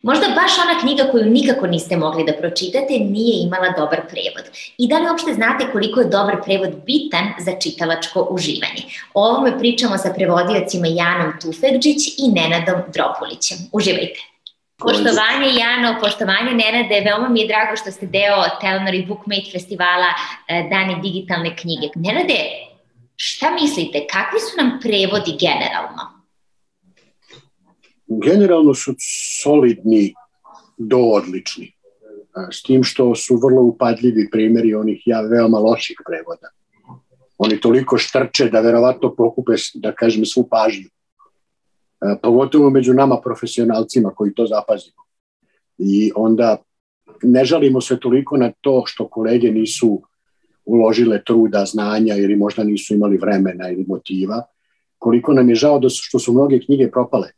Možda baš ona knjiga koju nikako niste mogli da pročitate nije imala dobar prevod. I da li uopšte znate koliko je dobar prevod bitan za čitalačko uživanje? O ovome pričamo sa prevodiocima Janom Tufegđić i Nenadom Dropulićem. Uživajte! Poštovanje Jano, poštovanje Nenade, veoma mi je drago što ste deo Telenor i Bookmate festivala Dani digitalne knjige. Nenade, šta mislite, kakvi su nam prevodi generalno? Generalno su solidni do odlični, s tim što su vrlo upadljivi primjeri onih veoma loših prevoda. Oni toliko štrče da verovatno pokupe, da kažem, svu pažnju. Pogotovo među nama profesionalcima koji to zapazimo. I onda ne žalimo se toliko na to što kolege nisu uložile truda, znanja ili možda nisu imali vremena ili motiva, koliko nam je žao što su mnoge knjige propale,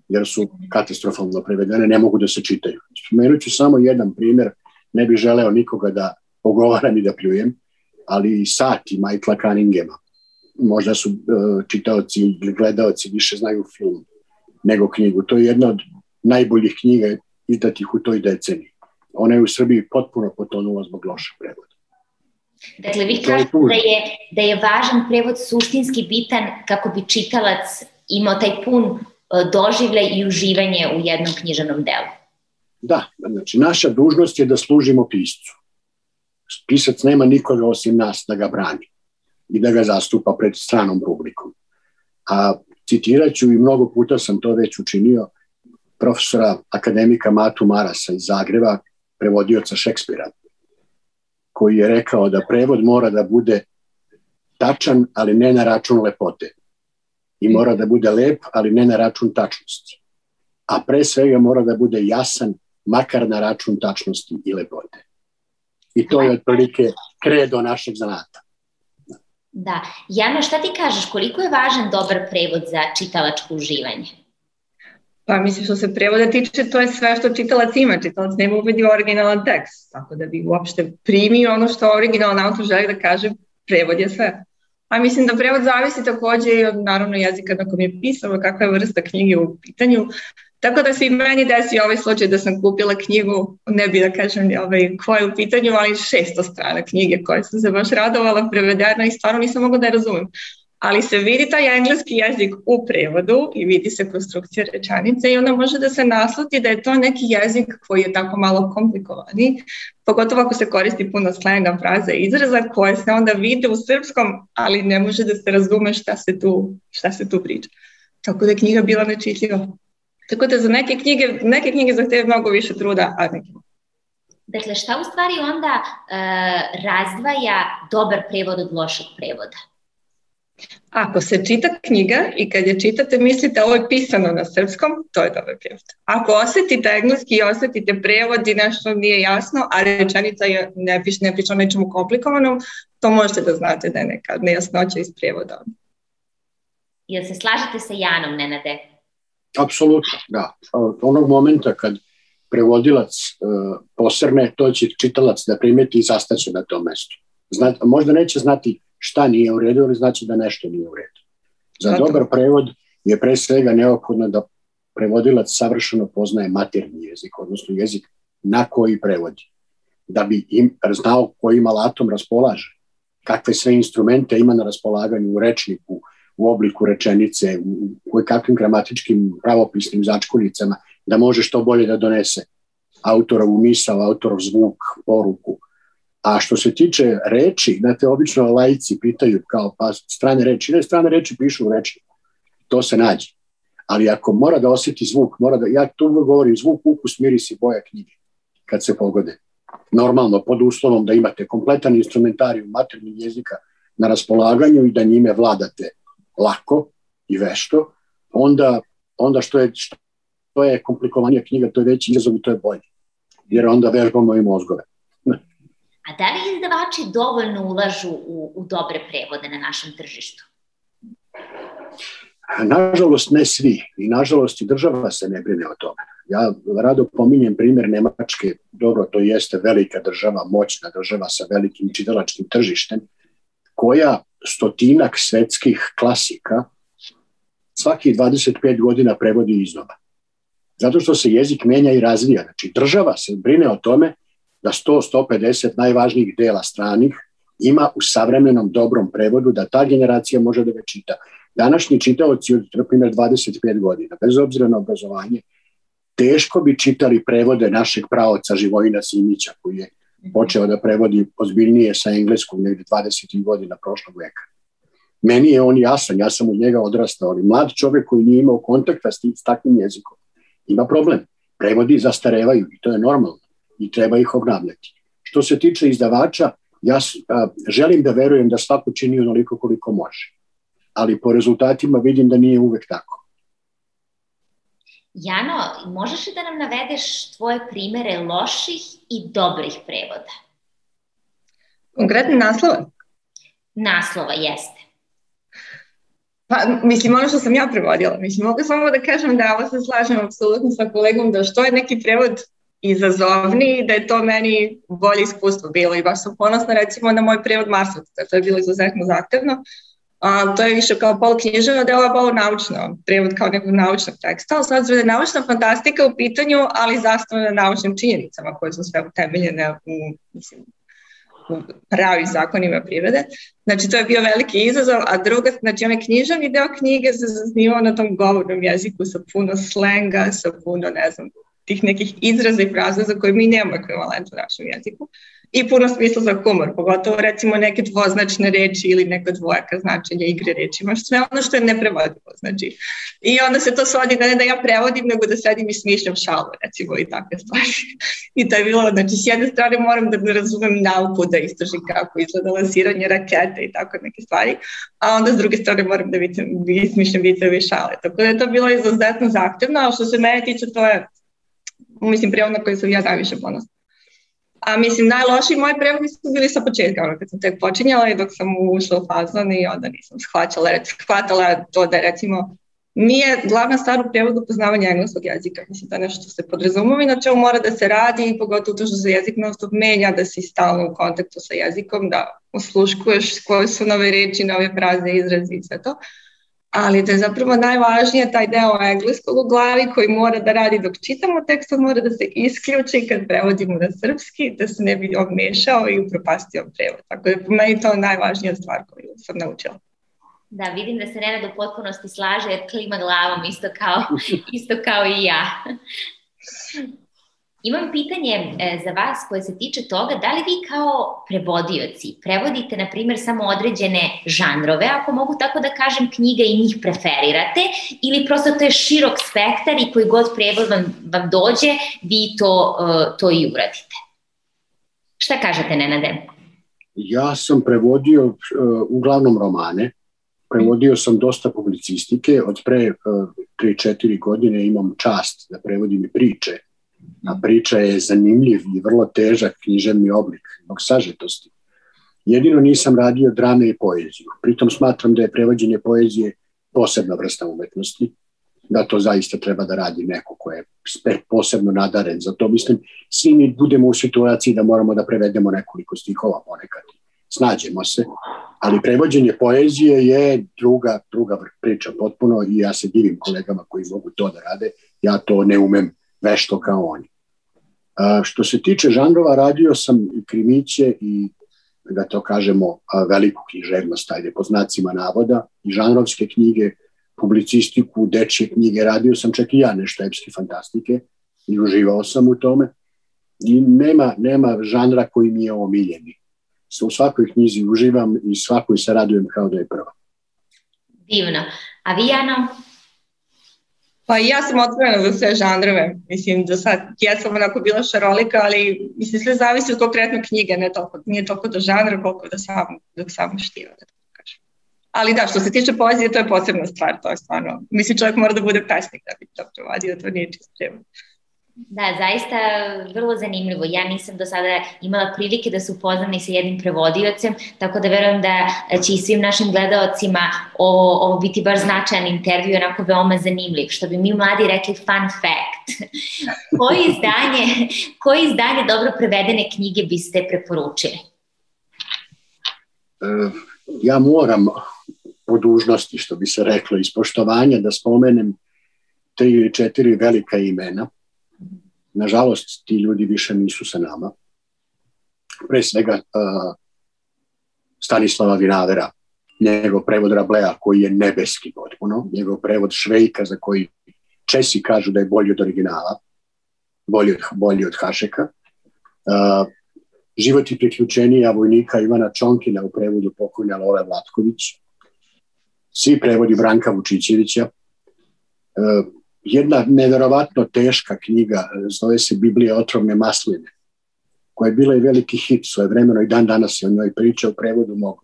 jer su katastrofalno prevedene, ne mogu da se čitaju. Spomenut ću samo jedan primjer, ne bih želeo nikoga da ogovaram i da pljujem, ali Sati Michaela Cunninghama. Možda su čitaoci ili gledaoci više znaju film nego knjigu. To je jedna od najboljih knjiga izdatih u toj deceniji. Ona je u Srbiji potpuno potonula zbog lošeg prevoda. Dakle, vi kažete da je važan prevod suštinski bitan kako bi čitalac imao taj pun doživljaj i uživanje u jednom književnom delu. Da, znači naša dužnost je da služimo piscu. Pisac nema nikoga osim nas da ga brani i da ga zastupa pred stranom publikom. A citirat ću, i mnogo puta sam to već učinio, profesora akademika Matu Marasa iz Zagreba, prevodioca Šekspira, koji je rekao da prevod mora da bude tačan, ali ne na račun lepote. I mora da bude lep, ali ne na račun tačnosti. A pre svega mora da bude jasan, makar na račun tačnosti i lepote. I to je otprilike kredo našeg zanata. Da. Jano, šta ti kažeš, koliko je važan dobar prevod za čitalačko uživanje? Pa mislim, što se prevoda tiče, to je sve što čitalac ima. Čitalac nema uvidi originalan tekst, tako da bi uopšte primio ono što originalan autor želi da kaže, prevod je sve. A mislim da prevod zavisi takođe i od naravno jezika na kom je pisano, kakva je vrsta knjige u pitanju. Tako da se i meni desi ovaj slučaj da sam kupila knjigu, ne bi da kažem koja je u pitanju, ali 600 strana knjige koje sam se baš radovala, prevedena i stvarno nisam mogla da je razumem. Ali se vidi taj engleski jezik u prevodu i vidi se konstrukcija rečanice i onda može da se nasluti da je to neki jezik koji je tako malo komplikovani, pogotovo ako se koristi puno slenga, fraza i izraza koje se onda vide u srpskom, ali ne može da se razume šta se tu priča. Tako da je knjiga bila nečitljiva. Tako da za neke knjige zahteve mnogo više truda, a neke. Dakle, šta u stvari onda razdvaja dobar prevod od lošeg prevoda? Ako se čita knjiga i kad je čitate mislite ovo je pisano na srpskom, to je dobar prevod. Ako osetite engleski i osetite prevod i nešto nije jasno, a rečenica ne piše o nečemu komplikovanom, to možete da znate da je neka nejasnoća iz prevoda. Jel se slažete sa Janom, Nenade? Apsolutno, da. Onog momenta kad prevodilac posrne, to će čitalac da primeti i zastaće na tom mestu. Možda neće znati šta nije u redu, ali znači da nešto nije u redu. Za dobar prevod je pre svega neophodno da prevodilac savršeno poznaje maternji jezik, odnosno jezik na koji prevodi. Da bi znao kojim alatom raspolaže, kakve sve instrumente ima na raspolaganju u rečniku, u obliku rečenice, u kakvim gramatičkim pravopisnim začkuljicama, da može što bolje da donese autorovu misao, autorov zvuk, poruku. A što se tiče reči, znate, obično laici pitaju kao pa strane reči. Ne, strane reči pišu u rečniku, to se nađe. Ali ako mora da osjeti zvuk, ja tu govorim zvuk, ukus, miris i boja knjige, kad se pogode. Normalno, pod uslovom da imate kompletan instrumentarijum maternjeg jezika na raspolaganju i da njime vladate lako i vešto, onda što je komplikovanija knjiga, to je veći izazov i to je bolje. Jer onda vežbamo i mozgove. A da li izdavači dovoljno ulažu u dobre prevode na našem tržištu? Nažalost, ne svi. I nažalost i država se ne brine o tome. Ja rado pominjem primjer Nemačke. Dobro, to jeste velika država, moćna država sa velikim čitalačkim tržištem, koja stotinak svetskih klasika svakih 25 godina prevodi iznova. Zato što se jezik menja i razvija. Znači, država se brine o tome da 100-150 najvažnijih dela stranih ima u savremenom dobrom prevodu, da ta generacija može da ga čita. Današnji čitaoci od, na primjer, 25 godina, bez obzira na obrazovanje, teško bi čitali prevode našeg praoca Živojina Simića, koji je počeo da prevodi ozbiljnije sa engleskog negde 20. godina prošlog veka. Meni je on jasan, ja sam u njega odrastao, ali mlad čovjek koji nije imao kontakta s takvim jezikom ima problem. Prevodi zastarevaju i to je normalno i treba ih obnavljati. Što se tiče izdavača, ja želim da verujem da svako čini onoliko koliko može, ali po rezultatima vidim da nije uvek tako. Jano, možeš li da nam navedeš tvoje primere loših i dobrih prevoda? Konkretno naslova? Naslova, jeste. Pa, mislim, ono što sam ja prevodila. Mislim, mogu samo da kažem da ovo se slažem apsolutno sa kolegom, da što je neki prevod izazovniji, da je to meni bolje iskustvo bilo i baš sam ponosna recimo na moj prevod Marsovca, to je bilo izuzetno zahtevno. To je više kao poluknjiževno delo, naučno, prevod kao nekog naučnog teksta, ali sad je naučna fantastika u pitanju, ali zasnovana na naučnim činjenicama koje su sve utemeljene u pravim zakonima prirode. Znači, to je bio veliki izazov, a druga, znači, onaj književni deo knjige se zasnivao na tom govornom jeziku sa puno slenga, sa puno, ne znam, tih nekih izraza i fraza za koje mi nemamo ekvivalent u našem jeziku i puno smisla za humor, pogotovo recimo neke dvoznačne reči ili neka dvojaka značenja igre rečima, sve ono što je neprevodivo, znači. I onda se to svodi ne da ja prevodim, nego da sedim i smišljam šalu, recimo, i takve stvari. I to je bilo, znači, s jedne strane moram da razumem nauku, da istražim kako izgleda lansiranje rakete i tako neke stvari, a onda s druge strane moram da smišljam viceve i šale. Tako da je to bilo izuzetno zahtevno, a što se mene tiče, to je, mislim, prevod na koji sam ja najviše ponosna. A mislim, najlošiji moji prevodi su bili sa početka, ono kad sam tek počinjala i dok sam ušla u fazon i onda nisam shvatala to da recimo nije glavna stvar u prevodu poznavanja engleskog jezika. Mislim, to je nešto što se podrazumeva i na čemu mora da se radi i pogotovo to što se jezik non-stop menja, da si stalno u kontaktu sa jezikom, da osluškuješ koje su nove reči, nove fraze, izrazi i sve to. Ali da je zapravo najvažnije taj deo engleskog u glavi koji mora da radi dok čitamo tekst, on mora da se isključi kad prevodimo na srpski, da se ne bi omešao i upropastio prevod. Tako da je po meni to najvažnija stvar koju sam naučila. Da, vidim da se Nenad u potpunosti slaže jer klima glavom isto kao i ja. Imam pitanje za vas koje se tiče toga, da li vi kao prevodioci prevodite, na primjer, samo određene žanrove, ako mogu tako da kažem, knjige i njih preferirate, ili prosto to je širok spektar i koji god prevod vam dođe, vi to i uradite? Šta kažete, Nenade? Ja sam prevodio uglavnom romane, prevodio sam dosta publicistike, od pre 3-4 godine imam čast da prevodim i priče. A priča je zanimljiv i vrlo težak književni oblik, zbog sažetosti. Jedino nisam radio drame i poeziju. Pritom smatram da je prevođenje poezije posebna vrsta umetnosti, da to zaista treba da radi neko ko je posebno nadaren za to. Mislim, svi mi budemo u situaciji da moramo da prevedemo nekoliko stihova ponekad. Snađemo se, ali prevođenje poezije je druga priča potpuno i ja se divim kolegama koji mogu to da rade. Ja to ne umem vešto kao oni. Što se tiče žanrova, radio sam i krimiće i, da to kažemo, veliku književnost, ajde po znacima navoda, i žanrovske knjige, publicistiku, dečje knjige, radio sam čak i ja nešto epske fantastike i uživao sam u tome. I nema žanra koji mi je omiljeni. U svakoj knjizi uživam i svakoj se radujem kao da je prva. Divno. A vi, Jano? Pa ja sam otvorena za sve žanrove, mislim do sad ja sam onako bila šarolika, ali mislim sve zavisi od konkretne knjige, nije toliko do žanra koliko do samog štiva, da tako kažem. Ali da, što se tiče poezije, to je posebna stvar, to je stvarno, mislim čovjek mora da bude pesnik da bi to prevodio, to nije čisto prevod. Da, zaista vrlo zanimljivo. Ja nisam do sada imala prilike da se upoznam i sa jednim prevodiocem, tako da verujem da će i svim našim gledaocima ovo biti baš značajan intervju, onako veoma zanimljiv. Što bi mi mladi rekli fun fact. Koje izdanje dobro prevedene knjige biste preporučili? ja moram po dužnosti, što bi se reklo, iz poštovanja da spomenem 3 ili 4 velika imena. Nažalost, ti ljudi više nisu sa nama. Pre svega Stanislava Vinavera, njegov prevod Rablea koji je nebeski potpuno, njegov prevod Švejka za koji Česi kažu da je bolji od originala, bolji od Hašeka. Život i priključenija vojnika Ivana Čonkina u prevodu pokojne Lole Vlatković, svi prevodi Branka Vučićevića, jedna neverovatno teška knjiga, zove se Biblija otrovne masline, koja je bila i veliki hit svojevremeno i dan danas se o njoj priča u prevodu mog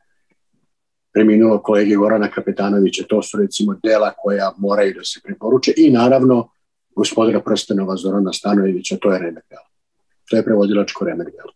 preminulog kolege Gorana Kapetanovića. To su recimo dela koja moraju da se preporuče i naravno Gospodara prstenova Zorana Stanojevića, to je remek dela. To je prevodilačko remek dela.